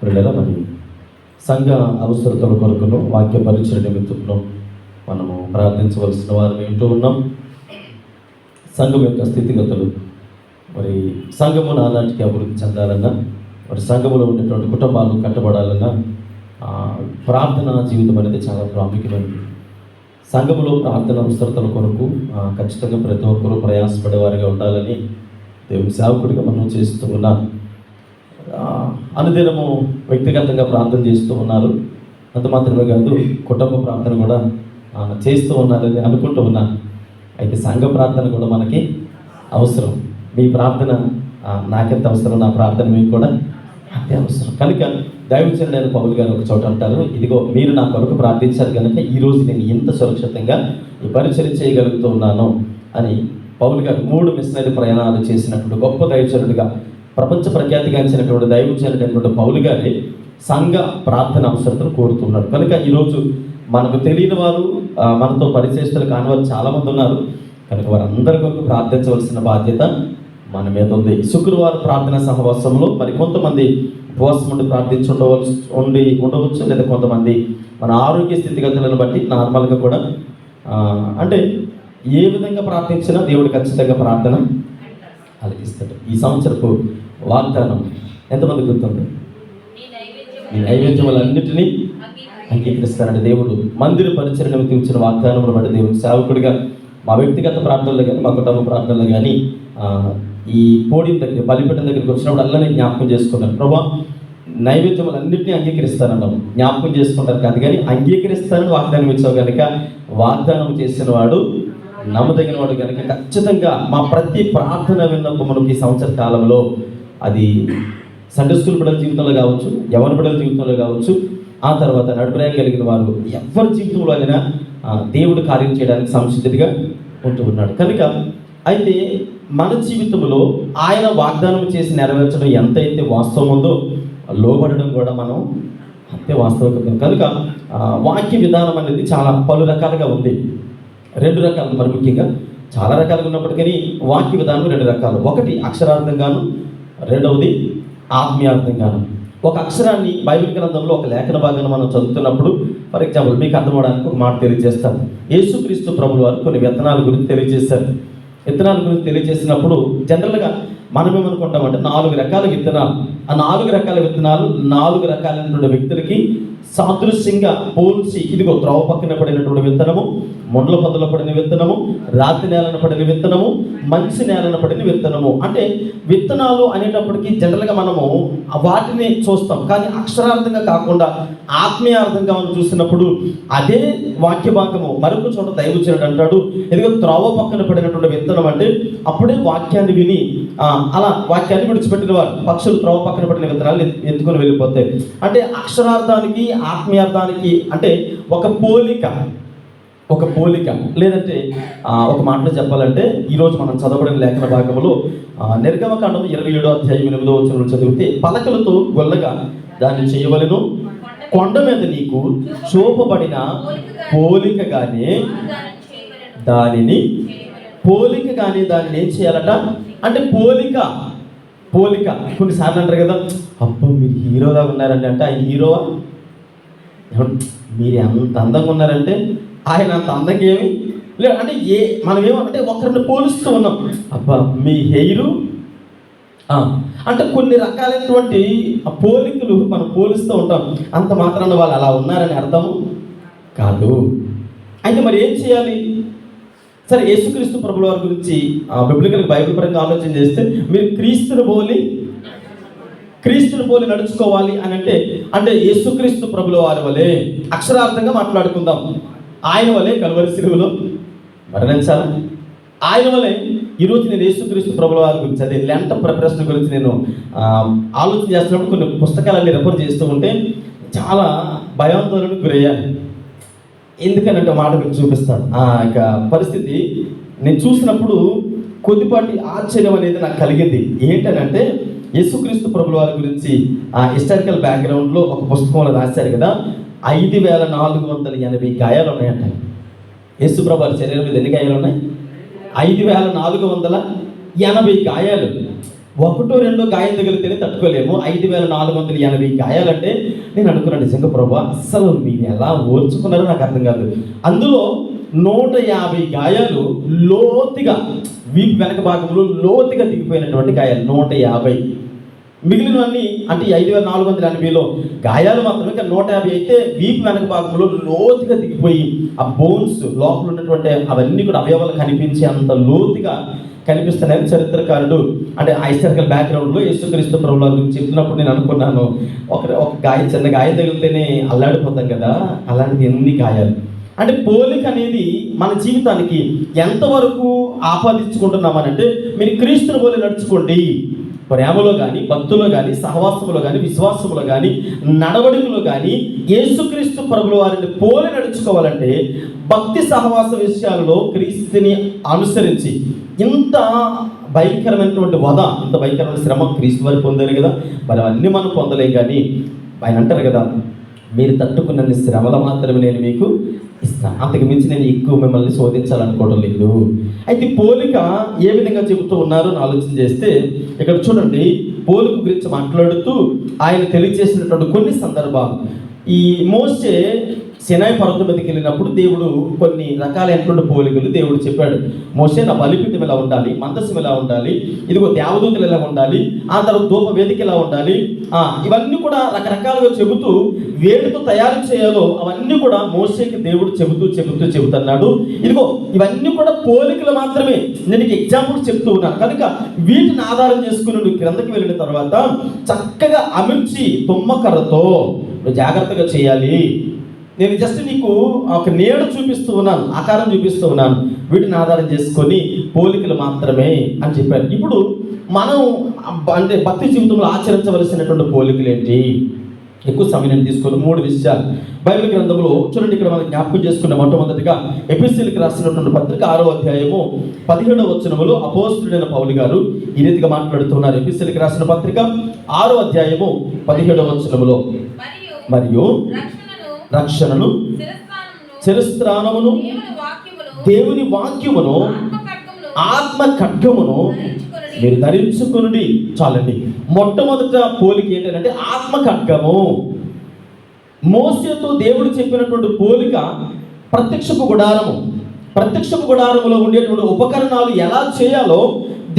పిల్లల మరి సంఘ అవసరతల కొరకును వాక్య పరిచయ నిమిత్తంలో మనము ప్రార్థించవలసిన వారు వింటూ ఉన్నాం. సంఘం యొక్క స్థితిగతులు, మరి సంఘము నానాటికి అభివృద్ధి చెందాలన్నా, మరి సంఘములో ఉండేటువంటి కుటుంబాలు కట్టబడాలన్నా ప్రార్థన జీవితం అనేది చాలా ప్రాముఖ్యమైనది. సంఘములో ప్రార్థన అవసరతల కొరకు ఖచ్చితంగా ప్రతి ఒక్కరూ ప్రయాసపడేవారిగా ఉండాలని దేవుని సేవకుడిగా మనం చేస్తూ ఉన్నాం. అనుదినము వ్యక్తిగతంగా ప్రార్థన చేస్తూ ఉన్నారు. అంత మాత్రమే కాదు, కుటుంబ ప్రార్థన కూడా చేస్తూ ఉన్నారని అనుకుంటూ ఉన్నాను. అయితే సంఘ ప్రార్థన కూడా మనకి అవసరం. మీ ప్రార్థన నాకెంత అవసరం, నా ప్రార్థన మీకు కూడా అంతే అవసరం. కనుక దైవజనుడైన పౌలు గారు ఒక చోట అంటారు, ఇదిగో మీరు నా కొరకు ప్రార్థించారు కనుక ఈరోజు నేను ఎంత సురక్షితంగా ఈ పరిచయం చేయగలుగుతూ ఉన్నాను అని పౌలు గారు 3 మిషనరీ ప్రయాణాలు చేసినటువంటి గొప్ప దైవజనుడిగా, ప్రపంచ ప్రఖ్యాతిగాంచినటువంటి దైవజనుడైనటువంటి పౌలు గారి సంఘ ప్రార్థన అవసరతను కోరుతున్నాడు. కనుక ఈరోజు మనకు తెలియని వారు, మనతో పరిచయస్తులు కాని వారు చాలామంది ఉన్నారు. కనుక వారందరి కొరకు ప్రార్థించవలసిన బాధ్యత మన మీద ఉంది. శుక్రవారం ప్రార్థన సహవాసంలో మరి కొంతమంది ఉపవాసం ఉండి ఉండవచ్చు, లేదా కొంతమంది మన ఆరోగ్య స్థితిగతులను బట్టి నార్మల్గా కూడా అంటే ఏ విధంగా ప్రార్థించినా దేవుడు ఖచ్చితంగా ప్రార్థన ఆలకిస్తాడు. ఈ సంవత్సరపు వాగ్దానం ఎంతమంది గుర్తుంది? ఈ నైవేద్యములన్నిటినీ అంగీకరిస్తానంటే దేవుడు మందిర పరిచయ నిమిత్తం ఇచ్చిన వాగ్దానములు బట్టి దేవుడు సేవకుడిగా మా వ్యక్తిగత ప్రార్థనలు కానీ, మా కుటుంబ ప్రార్థనలు కానీ ఈ పోడియం దగ్గర, బలిపీఠం దగ్గరికి వచ్చినప్పుడు అల్లనే జ్ఞాపకం చేసుకున్నాను. ప్రభా, నైవేద్యములన్నింటినీ అంగీకరిస్తానన్నాము. జ్ఞాపకం చేసుకుంటారు కాదు, కానీ అంగీకరిస్తానని వాగ్దానం ఇచ్చావు కనుక, వాగ్దానం చేసిన వాడు నమ్మదగిన వాడు కనుక ఖచ్చితంగా మా ప్రతి ప్రార్థన విన్నప్పుడు మనకి ఈ సంవత్సర కాలంలో అది సండే స్కూల్ బిడ్డల జీవితంలో కావచ్చు, యవన బిడ్డల జీవితంలో కావచ్చు, ఆ తర్వాత నడుపురాయం కలిగిన వారు ఎవరి జీవితంలో అయినా దేవుడు కార్యం చేయడానికి సంసిద్ధుడిగా ఉంటూ ఉన్నాడు. కనుక అయితే మన జీవితంలో ఆయన వాగ్దానం చేసి నెరవేర్చడం ఎంతైతే వాస్తవం ఉందో, లోబడడం కూడా మనం అంతే వాస్తవం. కనుక వాక్య విధానం అనేది చాలా పలు రకాలుగా ఉంది. 2 రకాలు, మరి ముఖ్యంగా చాలా రకాలుగా ఉన్నప్పటికీ వాక్య విధానం 2 రకాలు. ఒకటి అక్షరార్థంగాను, రెండవది ఆత్మీయార్థంగాను. ఒక అక్షరాన్ని బైబిల్ గ్రంథంలో ఒక లేఖన భాగాన్ని మనం చదువుతున్నప్పుడు, ఫర్ ఎగ్జాంపుల్ మీకు అర్థమవడానికి ఒక మాట తెలియజేస్తాను. యేసుక్రీస్తు ప్రభువు వారు కొన్ని విత్తనాల గురించి తెలియజేశారు. విత్తనాల గురించి తెలియజేసినప్పుడు జనరల్గా మనం ఏమనుకుంటామంటే 4 రకాల విత్తనాలు, ఆ 4 రకాల విత్తనాలు 4 రకాలైనటువంటి వ్యక్తులకి సాదృశ్యంగా పోల్చి, ఇదిగో త్రోవ పక్కన పడినటువంటి విత్తనము, ముండ్ల పొదలో పడిన విత్తనము, రాతి నేలన పడిన విత్తనము, మంచి నేలన పడిన విత్తనము. అంటే విత్తనాలు అనేటప్పటికీ జనరల్గా మనము వాటిని చూస్తాం, కానీ అక్షరార్థంగా కాకుండా ఆత్మీయార్థంగా మనం చూసినప్పుడు అదే వాక్య భాగము మరొక చోట దైవజనుడు అంటాడు, ఇదిగో త్రోవ పక్కన పడినటువంటి విత్తనం అంటే అప్పుడే వాక్యాన్ని విని అలా వాక్యాన్ని విడిచిపెట్టిన వారు పక్షులు త్రోవ పక్కన పడిన విత్తనాలు ఎత్తుకొని వెళ్ళిపోతాయి. అంటే అక్షరార్థానికి ఆత్మీయార్థానికి అంటే ఒక పోలిక లేదంటే ఒక మాటలో చెప్పాలంటే ఈరోజు మనం చదవబడిన లేఖన భాగంలో నిర్గమకాండం 27వ అధ్యాయం 8వ వచనం చదివితే, పలకలతో గొల్లగా దాన్ని చేయవలెను, కొండ మీద నీకు చూపబడిన పోలికగానే దానిని ఏం చేయాలట అంటే పోలిక. కొన్నిసార్లు అంటారు కదా, అబ్బో మీరు హీరోలా ఉన్నారండి అంటే ఆయన హీరోవా? మీరు ఎంత అందంగా ఉన్నారంటే ఆయన అంత అందంగా ఏమి లేదు. అంటే మనం ఏమంటే ఒకరిని పోలుస్తూ ఉన్నాం, అబ్బా మీ హెయిరు అంటే కొన్ని రకాలైనటువంటి పోలికలు మనం పోలుస్తూ ఉంటాం. అంత మాత్రాన వాళ్ళు అలా ఉన్నారని అర్థం కాదు. అయితే మరి ఏం చేయాలి? సరే, యేసుక్రీస్తు ప్రభుల వారి గురించి బిబ్లికల్ బైబిల్ పరంగా ఆలోచన చేస్తే, మీరు క్రీస్తుని పోలి నడుచుకోవాలి అని అంటే యేసుక్రీస్తు ప్రభుల వారి వలె అక్షరార్థంగా మాట్లాడుకుందాం. ఆయన వలె కల్వరి శిలువలో మరణించాలి. ఆయన వలె ఈరోజు నేను యేసుక్రీస్తు ప్రభుల వారి గురించి, అదే లెంట ప్రిపరేషన్ గురించి నేను ఆలోచన చేస్తున్నప్పుడు కొన్ని పుస్తకాలన్నీ రెఫర్ చేస్తూ ఉంటే చాలా భయాందోళనకు గురయ్యాను. ఎందుకనంటే మాట మీకు చూపిస్తాను. ఇక పరిస్థితి నేను చూసినప్పుడు కొద్దిపాటి ఆశ్చర్యం అనేది నాకు కలిగింది. ఏంటనంటే యేసుక్రీస్తు ప్రభుల వారి గురించి హిస్టారికల్ బ్యాక్గ్రౌండ్లో ఒక పుస్తకంలో రాశారు కదా, 5480 గాయాలు ఉన్నాయంట. యేసు ప్రభు వారి శరీరం మీద ఎన్ని గాయాలు ఉన్నాయి? 5480 గాయాలు. ఒకటో రెండో గాయం తగిలితేనే తట్టుకోలేము. 5480 గాయాలంటే నేను అనుకున్నాను, నిజంగా ప్రభు అస్సలు మీరు ఎలా ఓర్చుకున్నారో నాకు అర్థం కాదు. అందులో 150 గాయాలు లోతుగా, వీపు వెనక భాగంలో లోతుగా దిగిపోయినటువంటి గాయాలు 150. మిగిలినవన్నీ అంటే 5480లో గాయాలు మాత్రమే, కానీ 150 అయితే వీపు వెనక భాగంలో లోతుగా దిగిపోయి ఆ బోన్స్ లోపల ఉన్నటువంటి అవన్నీ కూడా అవయవాలు కనిపించే అంత లోతుగా కనిపిస్తున్నాయని చరిత్రకారుడు అంటే ఆ హిస్టారికల్ బ్యాక్గ్రౌండ్లో యేసుక్రీస్తు ప్రభువుల గురించి చెప్తున్నప్పుడు నేను అనుకున్నాను, ఒక గాయం, చిన్న గాయం తగిలితేనే అల్లాడిపోతాం కదా, అలాంటిది ఎన్ని గాయాలు. అంటే పోలిక అనేది మన జీవితానికి ఎంతవరకు ఆపాదించుకుంటున్నామనంటే, మీరు క్రీస్తుని పోలి నడుచుకోండి, ప్రేమలో కానీ, భక్తులో కానీ, సహవాసములో కానీ, విశ్వాసములో కానీ, నడవడికలో కానీ యేసుక్రీస్తు ప్రభువుల వారిని పోలి నడుచుకోవాలంటే భక్తి సహవాస విషయాలలో క్రీస్తుని అనుసరించి, ఇంత భయంకరమైనటువంటి వధ, ఇంత భయంకరమైన శ్రమ క్రీస్తు వారు పొందారు కదా, మరి అవన్నీ మనం పొందలేం. కానీ ఆయన అంటారు కదా, మీరు తట్టుకున్న శ్రమలు మాత్రమే నేను మీకు ఇస్తాను, అంతకు మించి నేను ఎక్కువ మిమ్మల్ని శోధించాలనుకోవడం లేదు. అయితే పోలిక ఏ విధంగా చెబుతూ ఉన్నారో ఆలోచన చేస్తే, ఇక్కడ చూడండి, పోలిక గురించి మాట్లాడుతూ ఆయన తెలియజేసినటువంటి కొన్ని సందర్భాలు. ఈ మోషే సినాయి పర్వతం మీదకి వెళ్ళినప్పుడు దేవుడు కొన్ని రకాలైనటువంటి పోలికలు దేవుడు చెప్పాడు. మోషే, నా బలిపీఠం ఎలా ఉండాలి, మందసం ఎలా ఉండాలి, ఇదిగో దేవదూతలు ఎలా ఉండాలి, ఆ తర్వాత ధూప వేదిక ఎలా ఉండాలి, ఇవన్నీ కూడా రకరకాలుగా చెబుతూ వేడితో తయారు చేయాలో అవన్నీ కూడా మోషేకి దేవుడు చెబుతున్నాడు. ఇదిగో ఇవన్నీ కూడా పోలికలు మాత్రమే, నేను ఎగ్జాంపుల్ చెప్తూ ఉన్నాను కనుక వీటిని ఆధారం చేసుకుని నువ్వు క్రిందకి వెళ్ళిన తర్వాత చక్కగా అమిర్చి తుమ్మకర్రతో జాగ్రత్తగా చేయాలి. నేను జస్ట్ నీకు ఒక నీడ చూపిస్తూ ఉన్నాను, ఆకారం చూపిస్తూ ఉన్నాను, వీటిని ఆధారం చేసుకొని పోలికలు మాత్రమే అని చెప్పారు. ఇప్పుడు మనం అంటే భక్తి జీవితంలో ఆచరించవలసినటువంటి పోలికలు ఏంటి? ఎక్కువ సమయం నేను తీసుకుని 3 విషయాలు బైబిల్ గ్రంథంలో చూడండి. ఇక్కడ మనం జ్ఞాపకం చేసుకున్న మొట్టమొదటిగా ఎఫెసీయులకు రాసినటువంటి పత్రిక 6వ అధ్యాయము 17వ వచనములో అపోస్తలుడైన పౌలు గారు ఈ రీతిగా మాట్లాడుతున్నారు. ఎఫెసీయులకు రాసిన పత్రిక 6వ అధ్యాయము 17వ వచనములో, మరియు రక్షణను, శిరస్త్రాణమును, దేవుని వాక్యమును, ఆత్మ ఖడ్గమును మీరు ధరించుకుని. చాలండి. మొట్టమొదట పోలిక ఏంటంటే ఆత్మ ఖడ్గము. మోసేతో దేవుడు చెప్పినటువంటి పోలిక ప్రత్యక్షపు గుడారములో ఉండేటువంటి ఉపకరణాలు ఎలా చేయాలో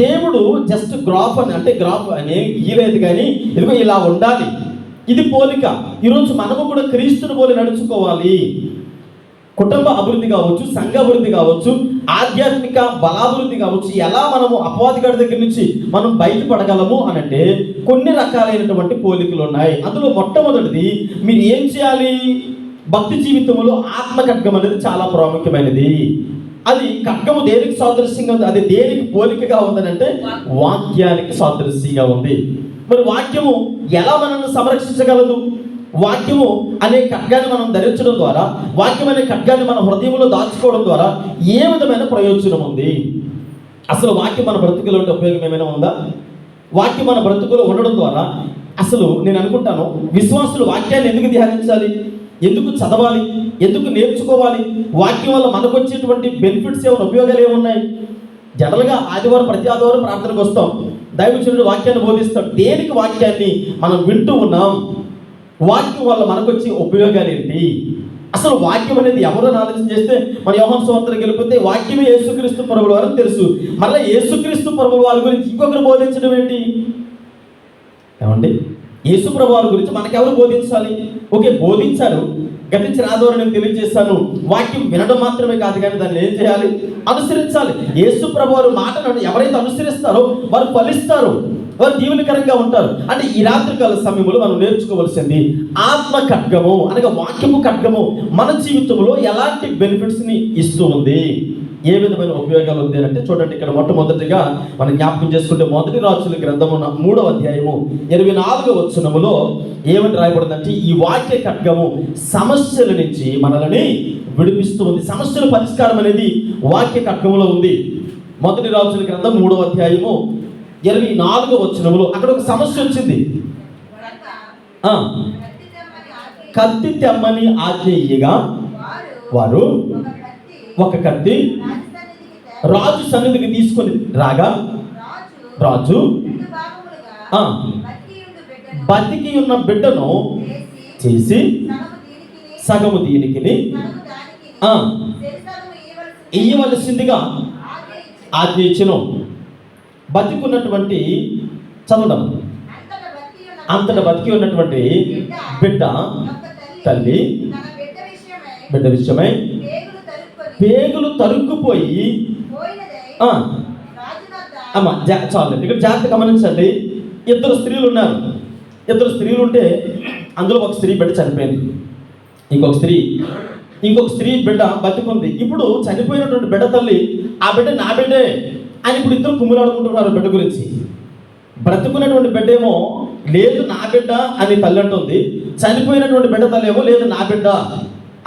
దేవుడు జస్ట్ గ్రాఫ్ అనే గీలేదు, కానీ ఇదిగో ఇలా ఉండాలి, ఇది పోలిక. ఈరోజు మనము కూడా క్రీస్తుని పోలి నడుచుకోవాలి. కుటుంబ అభివృద్ధి కావచ్చు, సంఘ అభివృద్ధి కావచ్చు, ఆధ్యాత్మిక బలాభివృద్ధి కావచ్చు, ఎలా మనము అపవాదిగాడి దగ్గర నుంచి మనం బయటపడగలము అనంటే కొన్ని రకాలైనటువంటి పోలికలు ఉన్నాయి. అందులో మొట్టమొదటిది, మీరు ఏం చేయాలి? భక్తి జీవితంలో ఆత్మ ఖడ్గం అనేది చాలా ప్రాముఖ్యమైనది. అది ఖడ్గము దేనికి సాదృశ్యంగా ఉంది? అది దేనికి పోలికగా ఉందనంటే వాక్యానికి సాదృశ్యంగా ఉంది. మరి వాక్యము ఎలా మనల్ని సంరక్షించగలదు? వాక్యము అనే ఖడ్గాన్ని మనం ధరించడం ద్వారా, వాక్యం అనే ఖడ్గాన్ని మన హృదయంలో దాచుకోవడం ద్వారా ఏ విధమైన ప్రయోజనం ఉంది? అసలు వాక్యం మన బ్రతుకులో ఉండే ఉపయోగం ఏమైనా ఉందా? వాక్యం మన బ్రతుకులో ఉండడం ద్వారా అసలు నేను అనుకుంటాను, విశ్వాసులు వాక్యాన్ని ఎందుకు ధ్యానించాలి, ఎందుకు చదవాలి, ఎందుకు నేర్చుకోవాలి? వాక్యం వల్ల మనకు వచ్చేటువంటి బెనిఫిట్స్ ఏమైనా, ఉపయోగాలు ఏమున్నాయి? జనరల్గా ప్రతి ఆదివారం ప్రార్థనకు వస్తాం, దైవజనుడు వాక్యాన్ని బోధిస్తాడు. దేనికి వాక్యాన్ని మనం వింటూ ఉన్నాం? వాక్యం వల్ల మనకు వచ్చే ఉపయోగాలు ఏంటి? అసలు వాక్యం అనేది ఎవరైనా ఆలోచన చేస్తే, మన యోహాను సువార్తలోకి వెళ్ళిపోతే వాక్యమే యేసుక్రీస్తు ప్రభువుల వారని తెలుసు. మళ్ళీ యేసుక్రీస్తు ప్రభువుల వారి గురించి ఇంకొకరు బోధించడం ఏంటి? ఏమండి, యేసు ప్రభు వారి గురించి మనకెవరు బోధించాలి? ఓకే, బోధించారు, గతించిన ఆదివారం నేను తెలియజేస్తాను. వాక్యం వినడం మాత్రమే కాదు, కానీ దాన్ని ఏం చేయాలి? అనుసరించాలి. యేసు ప్రభు వారి మాటలను ఎవరైతే అనుసరిస్తారో వారు ఫలిస్తారు, వారు దీవెనకరంగా ఉంటారు. అంటే ఈ రాత్రికాల సమయంలో మనం నేర్చుకోవాల్సింది ఆత్మ ఖడ్గము అనగా వాక్యము ఖడ్గము మన జీవితంలో ఎలాంటి బెనిఫిట్స్ని ఇస్తూ ఉంది, ఏ విధమైన ఉపయోగాలు ఉంది అంటే చూడండి. ఇక్కడ మొట్టమొదటిగా మనం జ్ఞాపకం చేసుకుంటే 1 రాజుల గ్రంథము 3వ అధ్యాయము 24వ వచనములో ఏమని రాయబడిందంటే, ఈ వాక్య ఖడ్గము సమస్యల నుంచి మనల్ని విడిపిస్తూ ఉంది. సమస్యల పరిష్కారం అనేది వాక్య ఖడ్గములో ఉంది. 1 రాజుల గ్రంథం 3వ అధ్యాయము 24వ వచనములో అక్కడ ఒక సమస్య వచ్చింది. కత్తి తెమ్మని ఆజ్ఞ వారు ఒక కత్తి రాజు సన్నిధికి తీసుకొని రాగా రాజు బతికి ఉన్న బిడ్డను చేసి సగము దీనికి ఇయ్యవలసిందిగా ఆజ్ఞ ఇచ్చెను. బతికున్నటువంటి చదవడం, అంతట బతికి ఉన్నటువంటి బిడ్డ తల్లి బిడ్డ విషయమై పేగులు తరుక్కుపోయి చాలు. ఇక్కడ జాగ్రత్త గమనించండి. ఇద్దరు స్త్రీలు ఉన్నారు. ఇద్దరు స్త్రీలు ఉంటే అందులో ఒక స్త్రీ బిడ్డ చనిపోయింది, ఇంకొక స్త్రీ బిడ్డ బతికుంది. ఇప్పుడు చనిపోయినటువంటి బిడ్డ తల్లి ఆ బిడ్డ నా బిడ్డే అని ఇప్పుడు ఇద్దరు కుమ్ములాడుకుంటున్నారు బిడ్డ గురించి. బ్రతుకున్నటువంటి బిడ్డ ఏమో లేదు నా బిడ్డ అని తల్లి అంటుంది, చనిపోయినటువంటి బిడ్డ తల్లి ఏమో లేదు నా బిడ్డ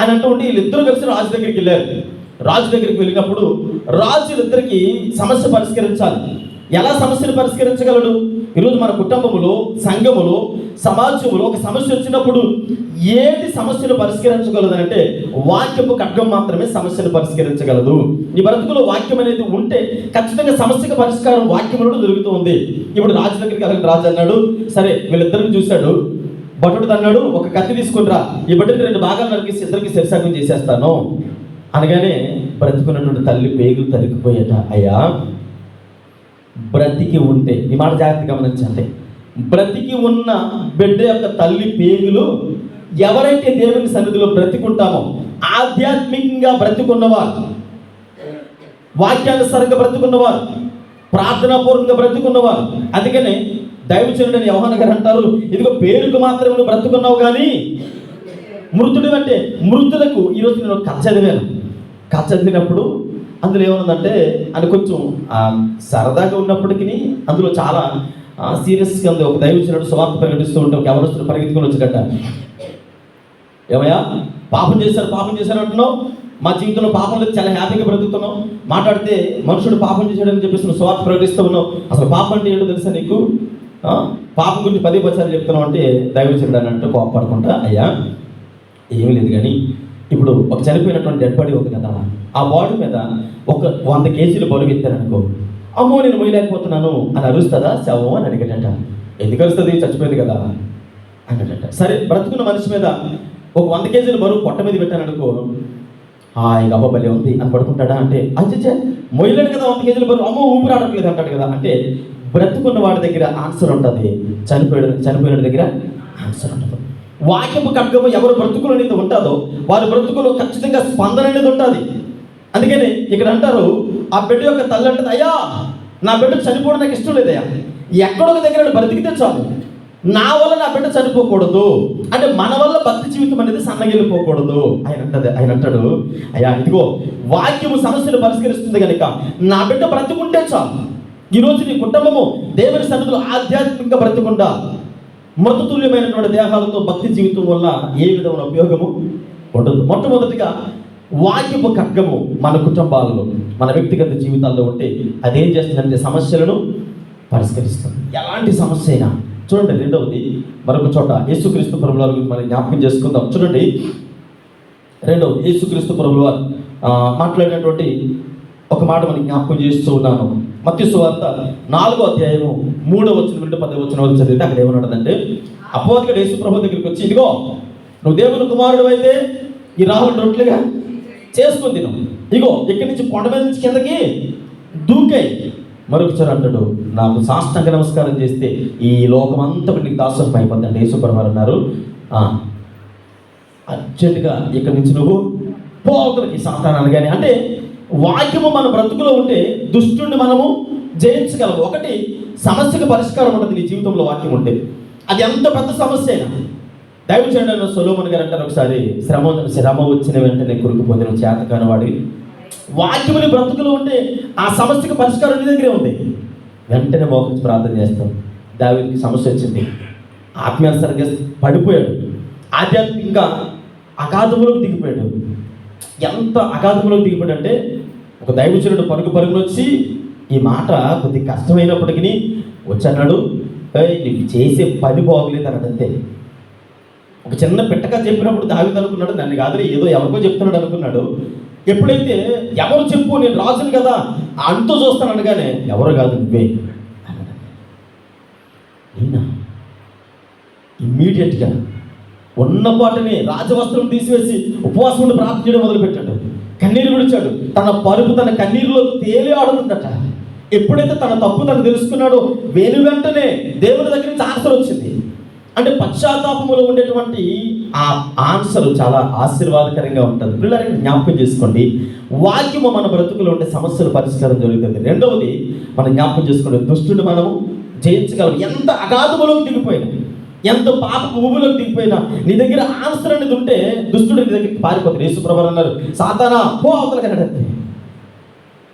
అని అంటూ ఉంటే వీళ్ళిద్దరూ కలిసి రాజు దగ్గరికి వెళ్ళారు. రాజు దగ్గరికి వెళ్ళినప్పుడు రాజులిద్దరికి సమస్య పరిష్కరించాలి. ఎలా సమస్యను పరిష్కరించగలడు? ఈరోజు మన కుటుంబములో, సంఘములో, సమాజంలో ఒక సమస్య వచ్చినప్పుడు ఏది సమస్యను పరిష్కరించగలదు అంటే వాక్యపు ఖడ్గం మాత్రమే సమస్యను పరిష్కరించగలదు. ఈ బ్రతుకులో వాక్యం అనేది ఉంటే ఖచ్చితంగా సమస్యకు పరిష్కారం వాక్యంలో దొరుకుతూ ఉంది. ఇప్పుడు రాజు దగ్గరికి వెళ్ళి రాజు అన్నాడు, సరే వీళ్ళిద్దరిని చూశాడు, భటుడు అన్నాడు ఒక కత్తి తీసుకునిరా, ఈ బిడ్డని 2 భాగాలు నరికేసి ఇద్దరికి శిరసాగం చేసేస్తాను అనగానే బ్రతుకున్నటువంటి తల్లి పేగులు తరిగిపోయేట. అయ్యా బ్రతికి ఉంటే, ఈ మాట జాగ్రత్త గమనించండి, బ్రతికి ఉన్న బిడ్డ యొక్క తల్లి పేగులు ఎవరైతే దేవుని సన్నిధిలో బ్రతికుంటామో, ఆధ్యాత్మికంగా బ్రతికున్నవారు, వాక్యానుసారంగా బ్రతికున్నవారు, ప్రార్థనాపూర్వకంగా బ్రతికున్నవారు. అందుకనే దైవజనుడైన యోహాను గారు అంటారు, ఇదిగో పేరుకు మాత్రమే నువ్వు బ్రతుకున్నావు కానీ మృతుడు అంటే మృతులకు. ఈరోజు నేను కథ చదివాను. కథ చదివినప్పుడు అందులో ఏమన్నదంటే అది కొంచెం సరదాగా ఉన్నప్పటికీ అందులో చాలా సీరియస్గా ఉంది. ఒక దైవజనుడు సువార్త ప్రకటిస్తూ ఉంటే ఒక ఎవరొస్తున్న పరిగెత్తుకొని వచ్చాడట. ఏమయ్యా పాపం చేశారు అంటున్నావు, మా జీవితంలో పాపం లేదు, చాలా హ్యాపీగా బ్రతుకుతున్నావు, మాట్లాడితే మనుషుడు పాపం చేశాడని చెప్పేసి నువ్వు సువార్త ప్రకటిస్తూ ఉన్నావు, అసలు పాపం అంటే ఏంటో తెలుసా నీకు? పాపం గురించి 10 సార్లు చెప్తున్నావు అంటే దైవజనుడు అని అంటే కోపపడకుండా, అయ్యా ఏమీ లేదు కానీ ఇప్పుడు ఒక చనిపోయినటువంటి డెడ్ బాడీ ఉంది కదా, ఆ బాడీ మీద ఒక 100 కేజీలు బరువు ఎత్తాననుకో, అమ్మో నేను మొయ్యలేకపోతున్నాను అని అరుస్తుందా శవం అని అడిగాడట. ఎందుకు అరుస్తుంది? చచ్చిపోయింది కదా అన్నాడట. సరే బ్రతుకున్న మనిషి మీద ఒక 100 కేజీల బరువు పొట్ట మీద పెట్టాననుకో, ఇక అబ్బా భలే ఉంది అని పడుకుంటాడా అంటే అచ్చే మొయ్యలేడు కదా 100 కేజీల బరువు, అమ్మో ఊపిరి ఆడట్లేదు అంటాడు కదా. అంటే బ్రతుకున్న వాడి దగ్గర ఆన్సర్ ఉంటుంది, చనిపోయిన దగ్గర ఆన్సర్ ఉంటుంది. వాక్యపు ఖడ్గము ఎవరు బ్రతుకులు అనేది ఉంటుందో వారి బ్రతుకులో ఖచ్చితంగా స్పందన అనేది ఉంటుంది. అందుకని ఇక్కడ అంటారు, ఆ బిడ్డ యొక్క తల్లి అంటుంది, అయ్యా నా బిడ్డ చనిపోవడం నాకు ఇష్టం లేదయ్యా, ఎక్కడొక దగ్గర బ్రతికితే చాలు, నా వల్ల నా బిడ్డ చనిపోకూడదు, అంటే మన వల్ల భక్తి జీవితం అనేది సన్నగిలిపోకూడదు. ఆయన అంటాడు, అయ్యా ఇదిగో వాక్యము సమస్యను పరిష్కరిస్తుంది కనుక నా బిడ్డ బ్రతుకుంటే చాలు. ఈరోజు నీ కుటుంబము దేవుని సన్నిధిలో ఆధ్యాత్మికంగా బ్రతుకుంటా మృతతుల్యమైనటువంటి దేహాలతో భక్తి జీవితం వల్ల ఏ విధమైన ఉపయోగము ఉండదు. మొట్టమొదటిగా వాక్యపు ఖడ్గము మన కుటుంబాలలో, మన వ్యక్తిగత జీవితాల్లో ఉంటే అదేం చేస్తుందంటే సమస్యలను పరిష్కరిస్తుంది. ఎలాంటి సమస్య అయినా. చూడండి, రెండవది మరొక చోట యేసుక్రీస్తు ప్రభువుల వారి గురించి మనం జ్ఞాపకం చేసుకుందాం. చూడండి, రెండవది యేసుక్రీస్తు ప్రభువుల వారు మాట్లాడినటువంటి ఒక మాట మనకి జ్ఞాపకం చేస్తూ ఉన్నాను. మత్తయి సువార్త 4వ అధ్యాయము 3వ వచనం నుండి 10వ వచనం వరకు చదివితే అక్కడ ఏమన్నాడంటే, అపవాదికుడు యేసు ప్రభు దగ్గరికి వచ్చి, ఇదిగో నువ్వు దేవుని కుమారుడు అయితే ఈ రాహుల్ రొట్టెలుగా చేసుకుని తిను, ఇగో ఇక్కడి నుంచి కొండ మీద నుంచి కిందకి దూకాయి. మరొకసారి అంటాడు, నాకు సాష్టాంగ నమస్కారం చేస్తే ఈ లోకం అంతా నీకు దాసత్వం అయిపోద్ది అంటే యేసు ప్రభు అన్నారు, అర్జెంటుగా ఇక్కడి నుంచి నువ్వు పోతలకి సాతాను అనగానే. అంటే వాక్యము మన బ్రతుకులో ఉంటే దుష్టుడిని మనము జయించగలము. ఒకటి సమస్యకు పరిష్కారం ఉంటుంది నీ జీవితంలో వాక్యం ఉంటే, అది ఎంత పెద్ద సమస్య అయినా. దైవజనుడైన సొలొమోను గారు అంటారు, ఒకసారి శ్రమ వచ్చిన వెంటనే కురుకుపోయిన చేతకాని వాడి వాక్యముని బ్రతుకులో ఉంటే ఆ సమస్యకు పరిష్కారం నీ దగ్గరే ఉంది. వెంటనే మోకరించి ప్రార్థన చేస్తాం. దావీదుకి సమస్య వచ్చింది, ఆత్మీయానుసారంగా పడిపోయాడు, ఆధ్యాత్మికంగా అగాధంలోకి దిగిపోయాడు. ఎంత అగాధంలోకి దిగిపోయాడు అంటే ఒక దైవజనుడు పరుగులు వచ్చి ఈ మాట కొద్ది కష్టమైనప్పటికీ వచ్చన్నాడు, నీకు చేసే పని బాగోలేదు అన్నదంతే. ఒక చిన్న పిట్టగా చెప్పినప్పుడు దావీదు అనుకున్నాడు, నన్ను కాదు ఏదో ఎవరికో చెప్తున్నాడు అనుకున్నాడు. ఎప్పుడైతే ఎవరు చెప్పు నేను రాజును కదా అంటూ చూస్తాను అనగానే, ఎవరు కాదు నువ్వే. ఇమ్మీడియట్గా ఉన్నపాటిని రాజవస్త్రం తీసివేసి ఉపవాసం ఉండి ప్రార్థన చేయడం మొదలుపెట్టాడు. కన్నీరు విడిచాడు. తన పరుపు తన కన్నీరులో తేలి ఆడుతుందట. ఎప్పుడైతే తన తప్పు తను తెలుసుకున్నాడో వెంటనే దేవుని దగ్గర నుంచి ఆన్సర్ వచ్చింది. అంటే పశ్చాత్తాపములో ఉండేటువంటి ఆ ఆన్సర్ చాలా ఆశీర్వాదకరంగా ఉంటుంది. పిల్లలకి జ్ఞాపకం చేసుకోండి, వాక్యము మన బ్రతుకులో ఉండే సమస్యల పరిష్కారం జరుగుతుంది. రెండవది మనం జ్ఞాపకం చేసుకోండి, దుష్టుని మనము జయించగలం. ఎంత అగాధములోకి దిగిపోయినా, ఎంత పాప ఊబులోకి దిగిపోయినా నీ దగ్గర ఆన్సర్ అనేది ఉంటే దుష్టుడు నీ దగ్గరికి పారిపోతాడు. యేసుప్రభువు అన్నారు, సాతానా పో అవతల కనడంతే.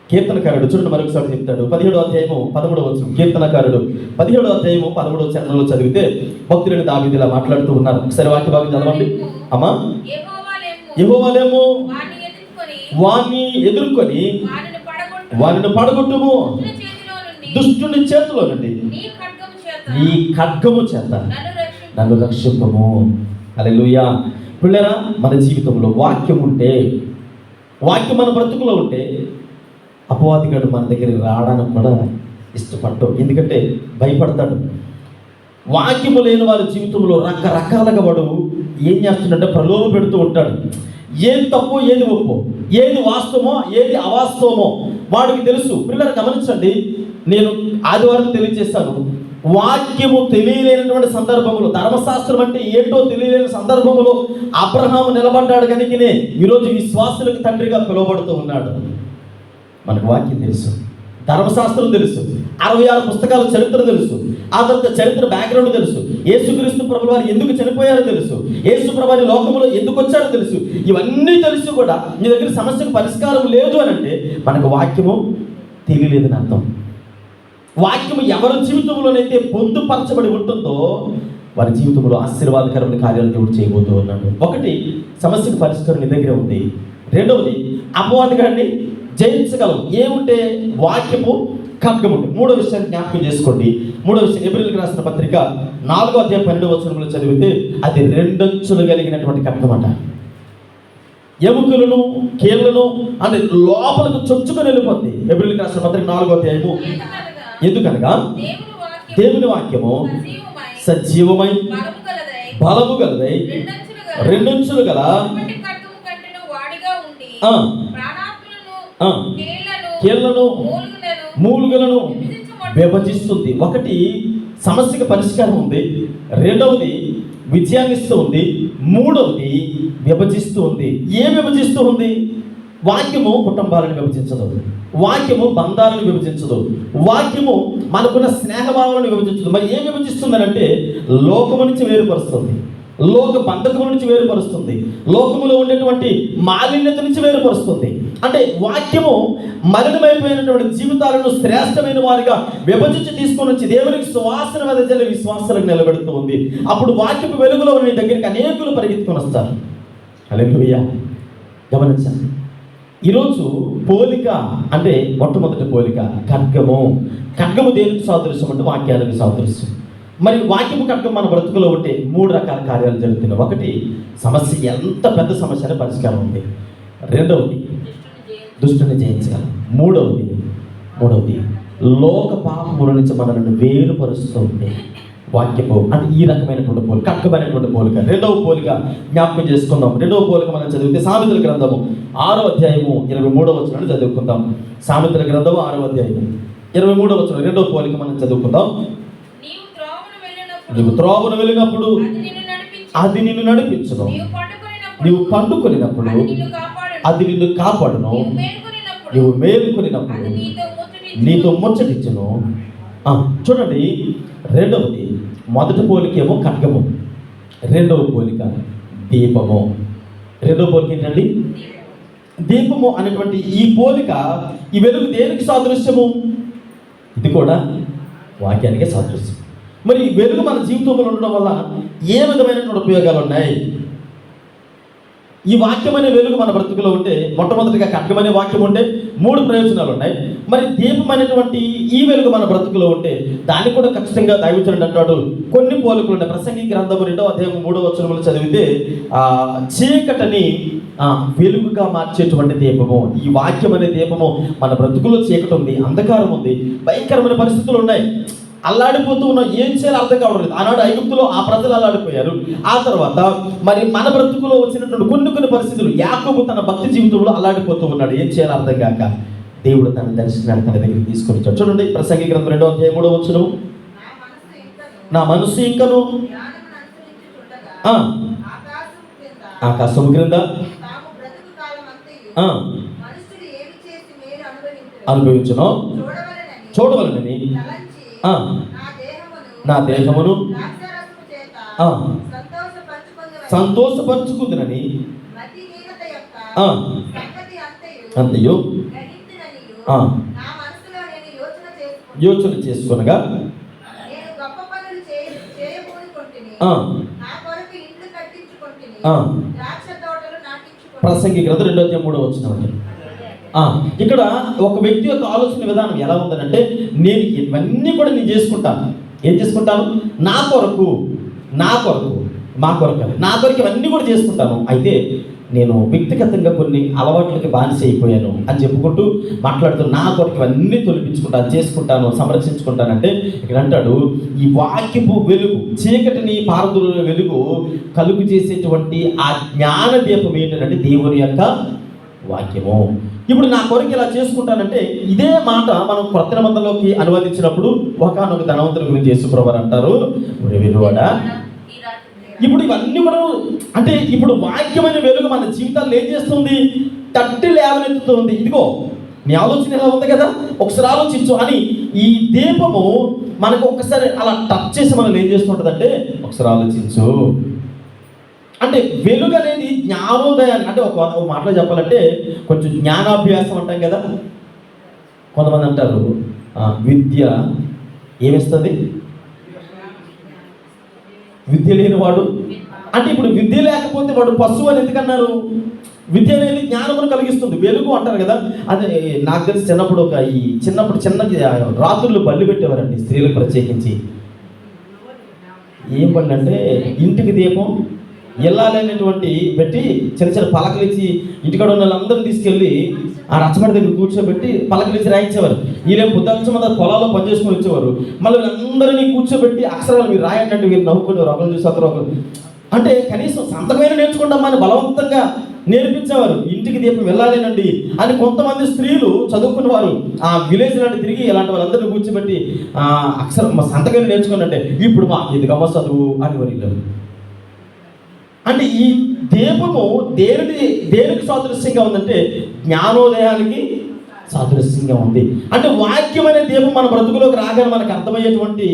కీర్తనకారుడు చూడండి మరొకసారి చెప్తాడు, 17వ అధ్యాయము 13వ వచనం. కీర్తనకారుడు 17వ అధ్యాయము 13వ చరణంలో చదివితే భక్తులని దావీదు ఇలా మాట్లాడుతూ ఉన్నారు. ఒకసారి వాక్య భాగం చదవండి అమ్మా. యెహోవాలేమో వాణ్ణి ఎదుర్కొని వానిని పడగొట్టుము, దుష్టుని చేతిలో నుండి నీ ఖడ్గము చేత నన్ను రక్షింపము. హల్లెలూయా. పిల్లరా, మన జీవితంలో వాక్యం ఉంటే, వాక్యం మన బ్రతుకులో ఉంటే అపవాదిగాడు మన దగ్గరికి రావడానికి కూడా ఇష్టపడతాం. ఎందుకంటే భయపడతాడు. వాక్యము లేని వారి జీవితంలో రకరకాలుగా వాడు ఏం చేస్తుందంటే ప్రలోభ పెడుతూ ఉంటాడు. ఏది తప్పు, ఏది ఒప్పు, ఏది వాస్తవమో, ఏది అవాస్తవమో వాడికి తెలుసు. పిల్లలు గమనించండి, నేను ఆదివారం తెలియజేస్తాను, వాక్యము తెలియలేనటువంటి సందర్భంలో, ధర్మశాస్త్రం అంటే ఏంటో తెలియలేని సందర్భంలో అబ్రహాము నిలబడ్డాడు. కనుకనే ఈరోజు విశ్వాసులకు తండ్రిగా పిలువబడుతూ ఉన్నాడు. మనకు వాక్యం తెలుసు, ధర్మశాస్త్రం తెలుసు, 66 పుస్తకాల చరిత్ర తెలుసు, ఆ తర్వాత చరిత్ర బ్యాక్గ్రౌండ్ తెలుసు, యేసుక్రీస్తు ప్రభువు వారు ఎందుకు చనిపోయారో తెలుసు, యేసు ప్రభువు లోకంలో ఎందుకు వచ్చారో తెలుసు. ఇవన్నీ తెలుసు కూడా మీ దగ్గర సమస్యకు పరిష్కారం లేదు అని అంటే మనకు వాక్యము తెలియలేదని అర్థం. వాక్యము ఎవరి జీవితంలోనైతే పొందుపరచబడి ఉంటుందో వారి జీవితంలో ఆశీర్వాదకరమైన కార్యాలు దేవుడు చేయబోతూ ఉన్నాడు. ఒకటి, సమస్యకు పరిష్కారం నీ దగ్గర ఉంది. రెండవది, అపవాదిగాన్ని జయించగలం. ఏముంటే వాక్యము, ఖడ్గం ఉంటే. మూడో విషయాన్ని జ్ఞాపకం చేసుకోండి. మూడో విషయం, హెబ్రీయులకు రాసిన పత్రిక 4వ అధ్యాయం 12వ వచనంలో చదివితే అది 2 అంచులు కలిగినటువంటి ఖడ్గం అట. ఎముకలను, కీళ్లను అంటే లోపలకు చొచ్చుకొని వెళ్ళిపోద్ది. హెబ్రీయులకు రాసిన పత్రిక 4వ అధ్యాయము. ఎందుకనగా దేవుని వాక్యము సజీవమై బలము గలదై 2 అంచులు గల కీళ్లను, మూలుగలను విభజిస్తుంది. ఒకటి, సమస్యకు పరిష్కారం ఉంది. రెండవది, విజయాన్ని ఇస్తూ ఉంది. మూడవది, విభజిస్తూ ఉంది. ఏం విభజిస్తూ ఉంది? వాక్యము కుటుంబాలను విభజించదు, వాక్యము బంధాలను విభజించదు, వాక్యము మనకున్న స్నేహభావాలను విభజించదు. మరి ఏం విభజిస్తుందని అంటే లోకము నుంచి వేరుపరుస్తుంది, లోక బంధకము నుంచి వేరుపరుస్తుంది, లోకములో ఉండేటువంటి మాలిన్యత నుంచి వేరుపరుస్తుంది. అంటే వాక్యము మలినమైపోయినటువంటి జీవితాలను శ్రేష్టమైన వారిగా విభజించి తీసుకొని వచ్చి దేవునికి సువాసన వెదజల్లి విశ్వాసాలకు నిలబెడుతూ ఉంది. అప్పుడు వాక్యపు వెలుగులో నీ దగ్గరికి అనేకులు పరిగెత్తుకొని వస్తారు. హల్లెలూయా. గమనించండి, ఈరోజు పోలిక అంటే మొట్టమొదటి పోలిక ఖడ్గము. ఖడ్గము దేనికి సాదృశ్యం అంటే వాక్యానికి సాదృశ్యం. మరి వాక్యము ఖడ్గం మన బ్రతుకులో ఉంటే 3 రకాల కార్యాలు జరుగుతున్నాయి. ఒకటి, సమస్య ఎంత పెద్ద సమస్య అనే పరిష్కారం ఉంది. రెండవది, దుష్టుని జయించగలం. మూడవది లోక పాపముల నుంచి మనల్ని వేరుపరుస్తూ ఉండే వాక్యము. అంటే ఈ రకమైనటువంటి పోలిక, ఖడ్గమైనటువంటి పోలిక. రెండవ పోలిక జ్ఞాపకం చేసుకుందాం. రెండవ పోలిక మనం చదివితే సామెతల గ్రంథము 6వ అధ్యాయము 23వ వచనాన్ని చదువుకుందాం. సామెతల గ్రంథము 6వ అధ్యాయము 23వ వచనం. రెండవ పోలిక మనం చదువుకుందాం. నీవు త్రోవను వెళ్ళినప్పుడు అది నిన్ను నడిపించును, నీవు పండుకొనినప్పుడు అది నిన్ను కాపాడును, నీవు మేలుకొనినప్పుడు నీతో ముచ్చటించును. చూడండి, రెండవది, మొదటి పోలిక ఏమో ఖడ్గము, రెండవ పోలిక దీపము. రెండవ పోలిక ఏంటండి? దీపము అనేటువంటి ఈ పోలిక, ఈ వెలుగు దేనికి సాదృశ్యము? ఇది కూడా వాక్యానికే సాదృశ్యం. మరి వెలుగు మన జీవితంలో ఉండడం వల్ల ఏ విధమైనటువంటి ఉపయోగాలు ఉన్నాయి? ఈ వాక్యమనే వెలుగు మన బ్రతుకులో ఉంటే, మొట్టమొదటిగా ఖడ్గమనే వాక్యం ఉంటే 3 ప్రయోజనాలు ఉన్నాయి. మరి దీపం అనేటువంటి ఈ వెలుగు మన బ్రతుకులో ఉంటే దానికి కూడా ఖచ్చితంగా దైవజనుడు అంటాడు కొన్ని పోలికలు ఉన్నాయి. ప్రసంగి గ్రంథము 2వ అధ్యాయం 3వ వచనములు చదివితే చీకటిని వెలుగుగా మార్చేటువంటి దీపము. ఈ వాక్యం అనే దీపము మన బ్రతుకులో చీకటి ఉంది, అంధకారం ఉంది, భయంకరమైన పరిస్థితులు ఉన్నాయి. అల్లాడిపోతూ ఉన్నాం, ఏం చేయాలో అర్థం కావడం లేదు. ఆనాడు ఐగుప్తులో ఆ ప్రజలు అల్లాడిపోయారు. ఆ తర్వాత మరి మన బ్రతుకులో వచ్చినటువంటి కొన్ని పరిస్థితులు, యాకోబు తన భక్తి జీవితంలో అల్లాడిపోతూ ఉన్నాడు, ఏం చేయాలో అర్థం కాక దేవుడు తన దర్శనాన్ని తన దగ్గరికి తీసుకొని వచ్చాడు. చూడండి ప్రసంగి గ్రంథం 2వ అధ్యాయం 3వ వచనం, నా మనసు ఇంకను ఆకాశము క్రింద అనుభవించును చూడవలనని నా దేహమును సంతోషపరుచుకుందునని అంతయు యోచన చేసుకొనగా ప్రసంగి గ్రంథం 2వ అధ్యాయం 3వ వచనం. ఇక్కడ ఒక వ్యక్తి యొక్క ఆలోచన విధానం ఎలా ఉందనంటే, నేను ఇవన్నీ కూడా నేను చేసుకుంటాను. ఏం చేసుకుంటాను? నా కొరకు మా కొరకు ఇవన్నీ కూడా చేసుకుంటాను. అయితే నేను వ్యక్తిగతంగా కొన్ని అలవాట్లకి బానిస అయిపోయాను అని చెప్పుకుంటూ మాట్లాడుతూ నా కొరకు ఇవన్నీ తొలగించుకుంటాను, చేసుకుంటాను, సంరక్షించుకుంటానంటే ఇక్కడ అంటాడు, ఈ వాక్యపు వెలుగు, చీకటిని పారదుల వెలుగు కలుగు చేసేటువంటి ఆ జ్ఞాన దీపం ఏంటంటే దేవుని యొక్క వాక్యము. ఇప్పుడు నా కొరకు ఇలా చేసుకుంటానంటే, ఇదే మాట మనం కొత్త నిబంధనలోకి అనువదించినప్పుడు ఒకానొక ధనవంతుల గురించి యేసుప్రభువు అంటారు, వెలుగువాడా. ఇప్పుడు ఇవన్నీ కూడా అంటే ఇప్పుడు వాక్యమైన వెలుగు మన జీవితాల్లో ఏం చేస్తుంది? తట్టి లేవనెత్తుతుంది. ఇదిగో నీ ఆలోచన ఎలా ఉంది కదా, ఒకసారి ఆలోచించు అని ఈ దీపము మనకు ఒక్కసారి అలా టచ్ చేసి మనం ఏం చేస్తుంటుందంటే, ఒకసారి ఆలోచించు అంటే వెలుగు అనేది జ్ఞానోదయాన్ని, అంటే ఒక మాటలో చెప్పాలంటే కొంచెం జ్ఞానాభ్యాసం అంటాం కదా. కొంతమంది అంటారు విద్య ఏమిస్తుంది? విద్య లేనివాడు అంటే, ఇప్పుడు విద్య లేకపోతే వాడు పశువు అని ఎందుకన్నారు? విద్య అనేది జ్ఞానమును కలిగిస్తుంది, వెలుగు అంటారు కదా. అదే నాకు తెలిసి చిన్నప్పుడు చిన్న రాత్రులు బళ్ళు పెట్టేవారండి స్త్రీలకు ప్రత్యేకించి. ఏం బళ్ళు అంటే ఇంటికి దీపం వెళ్ళాలనేటువంటి పెట్టి చిన్న పలకలు ఇచ్చి ఇంటికాడ ఉన్న వాళ్ళందరినీ తీసుకెళ్ళి ఆ రచ్చబడి దగ్గర కూర్చోబెట్టి పలకలు ఇచ్చి రాయించేవారు. వీళ్ళేం పొద్దున్న పొలాల్లో పనిచేసుకొని వచ్చేవారు. మళ్ళీ వీళ్ళందరినీ కూర్చోబెట్టి అక్షరాలు మీరు రాయంటే వీళ్ళు నవ్వుకుని ఒకరు చూసి ఒకరు అంటే కనీసం సంతకమైన నేర్చుకుంటామా అని బలవంతంగా నేర్పించేవారు. ఇంటికి దీపం వెళ్ళాలేనండి అని కొంతమంది స్త్రీలు చదువుకున్నవారు ఆ విలేజ్ లాంటి తిరిగి ఇలాంటి వాళ్ళందరినీ కూర్చోబెట్టి అక్షరం సంతకమైన నేర్చుకున్నట్టే ఇప్పుడు మా ఇది గమ్మ చదువు అని వరిలో. అంటే ఈ దీపము దేనికి సాదృశ్యంగా ఉందంటే జ్ఞానోదయానికి సాదృశ్యంగా ఉంది. అంటే వాక్యం అనే దీపం మన బ్రతుకులోకి రాగానే మనకు అర్థమయ్యేటువంటి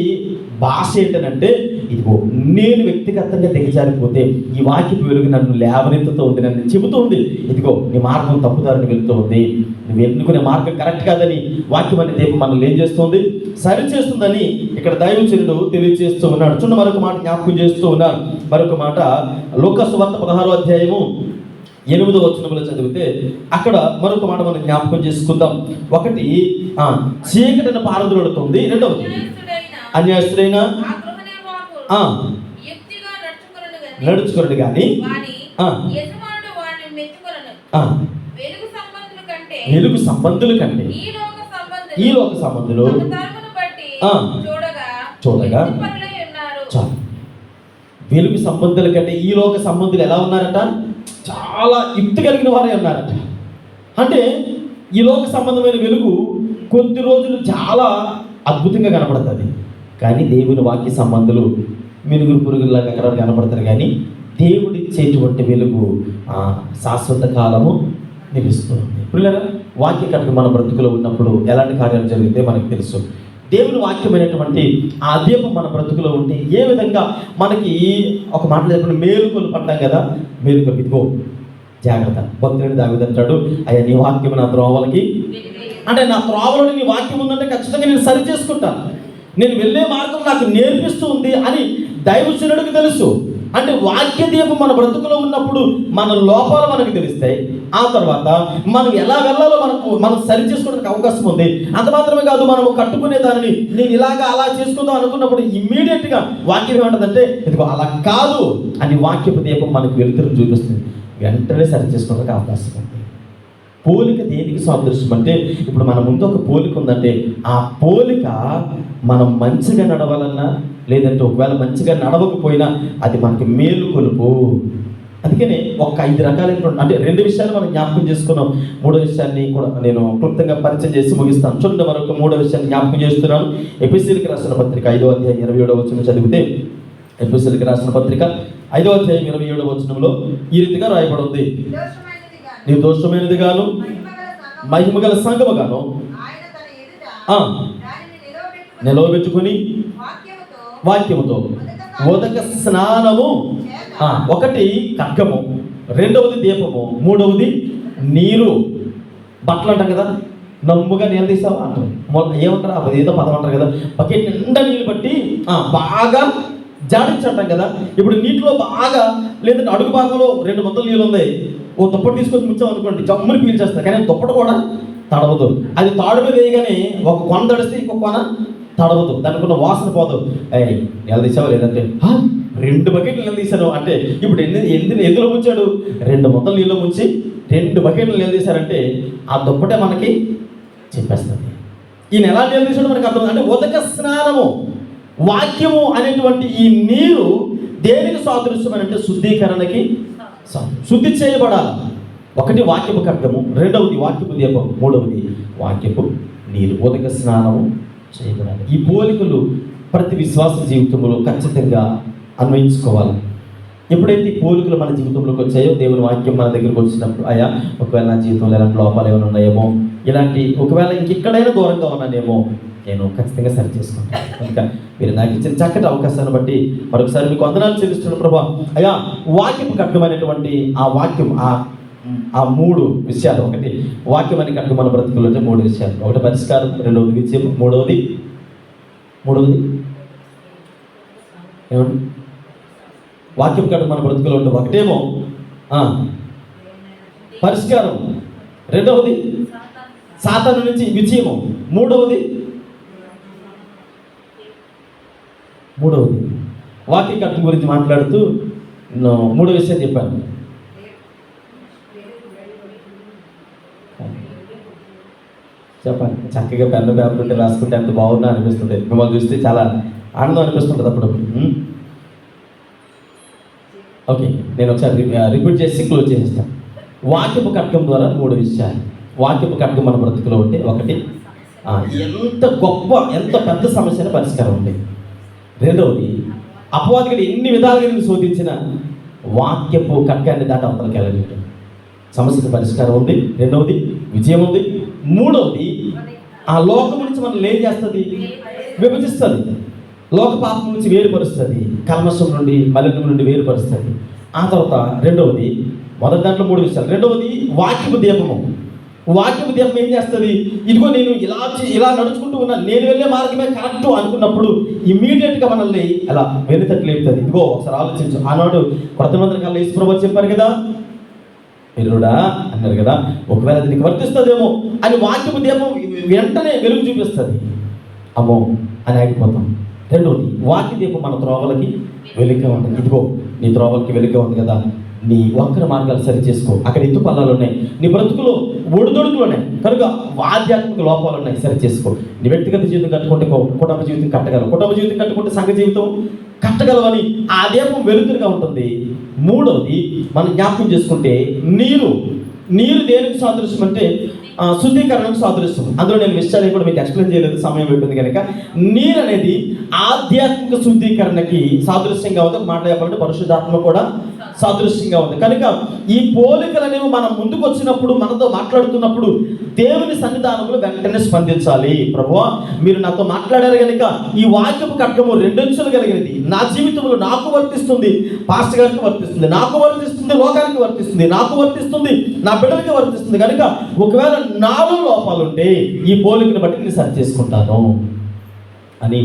భాష ఏంటంటే, ఇదిగో నేను వ్యక్తిగతంగా దిగజారిపోతే ఈ వాక్యపు వెలుగు నన్ను లేవనెత్తుతూ ఉంది, నన్ను చెబుతూ ఉంది, ఇదిగో నీ మార్గం తప్పుదారిని వెళుతూ ఉంది, నువ్వు ఎన్నుకునే మార్గం కరెక్ట్ కాదని వాక్యం అనే దీపం మనల్ని ఏం చేస్తుంది? సరి చేస్తుందని ఇక్కడ దైవజనుడు తెలియజేస్తూ ఉన్నాడు. చూడండి మరొక మాట జ్ఞాపకం చేస్తూ ఉన్నారు. మరొక మాట లూకా సువార్త 16వ అధ్యాయము 8వ వచనంలో చదివితే అక్కడ మరొక మాట మనం జ్ఞాపకం చేసుకుందాం. ఒకటి చీకటిని పారదోలుతుంది, రెండవది అన్యాయస్తుడైన నడుచుకున్నాడు కానీ వెలుగు సంబంధుల కంటే ఈ లోక సంబంధులు చూడగా చాలు. వెలుగు సంబంధుల కంటే ఈ లోక సంబంధులు ఎలా ఉన్నారట? చాలా యుక్తి కలిగిన వారే ఉన్నారట. అంటే ఈ లోక సంబంధమైన వెలుగు కొద్ది రోజులు చాలా అద్భుతంగా కనపడుతుంది, కానీ దేవుని వాక్య సంబంధులు మినుగురు పురుగుల్లాగా అక్కడ కనపడతారు, కానీ దేవుడిచ్చేటువంటి వెలుగు శాశ్వత కాలము నిలుస్తుంది. ఇప్పుడు వాక్య కనుక మన బ్రతుకులో ఉన్నప్పుడు ఎలాంటి కార్యాలు జరిగితే మనకు తెలుసు. దేవుని వాక్యమైనటువంటి ఆ దీపం మన బ్రతుకులో ఉంటే ఏ విధంగా మనకి ఒక మాట చెప్పిన మేలుకొలు పడ్డాం కదా, మేలుకొలు ఇదిగో జాగ్రత్త. భక్తుని దావీదు అంటాడు, అయ్యా నీ వాక్యం నా త్రోవలకి, అంటే నా త్రోవలో నీ వాక్యం ఉందంటే ఖచ్చితంగా నేను సరి చేసుకుంటాను, నేను వెళ్ళే మార్గం నాకు నేర్పిస్తూ ఉంది అని దైవజనుడికి తెలుసు. అంటే వాక్య దీపం మన బ్రతుకులో ఉన్నప్పుడు మన లోపాలు మనకు తెలుస్తాయి. ఆ తర్వాత మనం ఎలా వెళ్ళాలో మనం సరి చేసుకోవడానికి అవకాశం ఉంది. అంత మాత్రమే కాదు, మనము కట్టుకునే దానిని నేను ఇలాగా అలా చేసుకుందాం అనుకున్నప్పుడు ఇమ్మీడియట్గా వాక్యం ఏమంటుందంటే ఇదిగో అలా కాదు అని వాక్యపు దీపం మనకు వెలుతురు చూపిస్తుంది, వెంటనే సరి చేసుకోవడానికి అవకాశం ఉంది. పోలిక దేనికి సాదృశ్యం అంటే, ఇప్పుడు మన ముందు ఒక పోలిక ఉందంటే ఆ పోలిక మనం మంచిగా నడవాలన్నా, లేదంటే ఒకవేళ మంచిగా నడవకపోయినా అది మనకి మేలు కొలుపు. అందుకనే ఒక 5 రకాలైనటువంటి, అంటే 2 విషయాలు మనం జ్ఞాపకం చేసుకున్నాం. 3వ విషయాన్ని కూడా నేను క్లుప్తంగా పరిచయం చేసి ముగిస్తాను. చూడండి, మరొక 3వ విషయాన్ని జ్ఞాపకం చేస్తున్నాను. ఎఫెసీయులకు రాసిన పత్రిక 5వ అధ్యాయం 27వ వచనం చదివితే, ఎఫెసీయులకు రాసిన పత్రిక 5వ అధ్యాయం 27వ వచనంలో ఈ రీతిగా రాయబడి ఉంది: నిర్దోషమైనది గాను మహిమగల సంఘముగాను నిలవబెట్టుకుని వాక్యముతో ఉదక స్నానము, ఒకటి ఖడ్గము, రెండవది దీపము, మూడవది నీరు. బట్టలు అంటాం కదా, నమ్ముగా నీళ్ళు తీసావా అంటారు. ఏమంటారు, ఏదో పదం అంటారు కదా, బకెట్ నిండా నీళ్ళు బట్టి బాగా జాడించంటాం కదా. ఇప్పుడు నీటిలో బాగా, లేదంటే అడుగు భాగంలో 2 మొత్తం నీళ్ళు ఉంది, ఓ దుప్పటి తీసుకొని ముంచాం అనుకోండి, జమ్ముని పీల్చేస్తారు. కానీ దుప్పటి కూడా తడవదు. అది తాడు మీద వేయగానే ఒక కొన తడిస్తే ఇంకొక కొన తడవదు, దానికి ఉన్న వాసన పోదు. నీళ్ళు తీసావా లేదంటే 2 బకెట్లు నీళ్ళు తీశాను అంటే, ఇప్పుడు ఎందులో ముంచాడు? 2 మొత్తం నీళ్ళు ముంచి 2 బకెట్లు నీళ్ళు తీశారంటే ఆ దుప్పటే మనకి చెప్పేస్తుంది. ఈయన ఎలా నీళ్ళు తీసాడో మనకి అర్థం. అంటే ఉదక స్నానము, వాక్యము అనేటువంటి ఈ నీరు దేనికి సాదృశ్యం అని అంటే శుద్ధీకరణకి, శుద్ధి చేయబడాలి. ఒకటి వాక్యపు ఖడ్గము, రెండవది వాక్యపు దీపం, మూడవది వాక్యపు నీరు. ఉదక స్నానము చేయబడాలి. ఈ పోలికలు ప్రతి విశ్వాస జీవితంలో ఖచ్చితంగా అన్వయించుకోవాలి. ఎప్పుడైతే ఈ పోలికలు మన జీవితంలోకి వచ్చాయో, దేవుని వాక్యం మన దగ్గరకు వచ్చినప్పుడు, అయ్యా ఒకవేళ నా జీవితంలో ఎలాంటి లోపాలు ఏమైనా ఉన్నాయేమో, ఇలాంటి ఒకవేళ ఇంకెక్కడైనా దూరంగా ఉన్నానేమో, నేను ఖచ్చితంగా సరి చేసుకుంటాను. కనుక మీరు నాకు ఇచ్చిన చక్కటి అవకాశాన్ని బట్టి మరొకసారి మీకు వందనాలు చెల్లిస్తున్న ప్రభా. అయ్యా వాక్యపు ఖడ్గమైనటువంటి ఆ వాక్యం, ఆ 3 విషయాలు, ఒకటి వాక్యం అని ఖడ్గం మన బ్రతుకులు అంటే 3 విషయాలు. ఒకటి పరిష్కారం, రెండవది విజయం, మూడవది ఏమండి వాక్యం ఖడ్గం మన బ్రతుకులు ఉంటుంది. ఒకటేమో పరిష్కారం, రెండవది సాతాను నుంచి విజయము, మూడవది వాక్య ఖడ్గం గురించి మాట్లాడుతూ 3వ విషయం చెప్పాను. చెప్పండి, చక్కగా పెన్ను పేపర్ ఉంటే రాసుకుంటే ఎంత బాగుందా అనిపిస్తుంది. మిమ్మల్ని చూస్తే చాలా ఆనందం అనిపిస్తుంటుంది అప్పుడు. ఓకే, నేను ఒకసారి రిపీట్ చేసి క్లోజ్ చేసేస్తాను. వాక్యపు ఖడ్గం ద్వారా 3 విషయాలు. వాక్యపు ఖడ్గం మన బ్రతుకులో ఉంటే, ఒకటి ఎంత గొప్ప, ఎంత పెద్ద సమస్యను పరిష్కారం ఉంది. రెండవది అపవాదికి ఎన్ని విధాలుగా నేను శోధించిన వాక్యపు ఖడ్గాన్ని దాటి అవతలకి వెళ్ళలేదు, సమస్యకు పరిష్కారం ఉంది. రెండవది విజయం ఉంది. మూడవది ఆ లోకం నుంచి మనం ఏం చేస్తుంది, విభజిస్తుంది. లోక పాపం నుంచి వేరుపరుస్తుంది, కల్మషం నుండి మలినం నుండి వేరుపరుస్తుంది. ఆ తర్వాత రెండవది, మొదటి దాంట్లో 3 విషయాలు. రెండవది వాక్యపు దీపము. వాక్యపు దీపం ఏం చేస్తుంది, ఇదిగో నేను ఇలా నడుచుకుంటూ ఉన్నా, నేను వెళ్ళే మార్గమే కరెక్ట్ అనుకున్నప్పుడు ఇమీడియట్గా మనల్ని అలా వెనుతట్టు లేపుతుంది. ఇదిగో ఒకసారి ఆలోచించు, ఆనాడు కొత్త మందిరం కల్లా యేసుప్రభువు చెప్పారు కదా, ఎరుడా అన్నారు కదా, ఒకవేళ దీనికి వర్తిస్తుందేమో అని వాక్యపు దీపం వెంటనే వెలుగు చూపిస్తుంది. అమ్మో అని ఆగిపోతాం. రెండవది వాక్య దీపం మన త్రోవలకి వెలుగుగా ఉంటుంది. ఇదిగో నీ త్రోవలకి వెలుగుగా ఉంది కదా, నీ వక్ర మార్గాలు సరి చేసుకో. అక్కడ ఎత్తు పల్లాలు ఉన్నాయి, నీ బ్రతుకులో ఒడిదొడుకులు ఉన్నాయి, కనుక ఆధ్యాత్మిక లోపాలు ఉన్నాయి, సరి చేసుకో. నీ వ్యక్తిగత జీవితం కట్టుకుంటే కుటుంబ జీవితం కట్టగలవు, కుటుంబ జీవితం కట్టుకుంటే సంఘ జీవితం కట్టగలవని ఆ దీపం వెలుతురుగా ఉంటుంది. మూడవది మనం జ్ఞాపకం చేసుకుంటే నీరు దేనికి సాదృశ్యం అంటే శుద్ధీకరణకు సాదృశ్యం. అందులో నేను విషయాన్ని కూడా మీకు ఎక్స్ప్లెయిన్ చేయలేదు, సమయం అయిపోయింది కనుక. నీరు అనేది ఆధ్యాత్మిక శుద్ధీకరణకి సాదృశ్యంగా ఉంది. మాట చెప్పాలంటే పరిశుద్ధాత్మ కూడా సాదృశ్యంగా ఉంది. కనుక ఈ పోలికలు అనేవి మనం ముందుకు వచ్చినప్పుడు, మనతో మాట్లాడుతున్నప్పుడు దేవుని సన్నిధానంలో వెంటనే స్పందించాలి. ప్రభువా మీరు నాతో మాట్లాడారు కనుక ఈ వాక్యపు ఖడ్గము 2 అంచులు కలిగినది, నా జీవితంలో నాకు వర్తిస్తుంది, పాస్టర్ గారికి వర్తిస్తుంది, నాకు వర్తిస్తుంది, లోకానికి వర్తిస్తుంది, నాకు వర్తిస్తుంది, నా బిడ్డలకి వర్తిస్తుంది. కనుక ఒకవేళ నాలో లోపాలు ఉంటే ఈ పోలికను బట్టి నేను సరి చేసుకుంటాను అని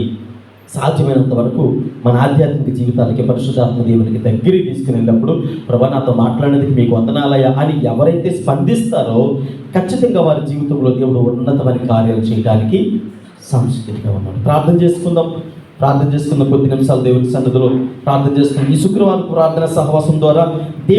సాధ్యమైనంత వరకు మన ఆధ్యాత్మిక జీవితాలకి పరిశుద్ధాత్మ దేవునికి దగ్గరికి తీసుకుని వెళ్ళినప్పుడు, ప్రభా నాతో మాట్లాడేందుకు మీకు వందనాలయ్యా అని ఎవరైతే స్పందిస్తారో ఖచ్చితంగా వారి జీవితంలో దేవుడు ఉన్నతమైన కార్యాలు చేయడానికి సంసిద్ధంగా ఉన్నాడు. ప్రార్థన చేసుకుందాం. కొద్ది నిమిషాలు దేవుని సన్నిధిలో ప్రార్థన చేసుకుందాం. ఈ శుక్రవారం ప్రార్థన సహవాసం ద్వారా దేవుడు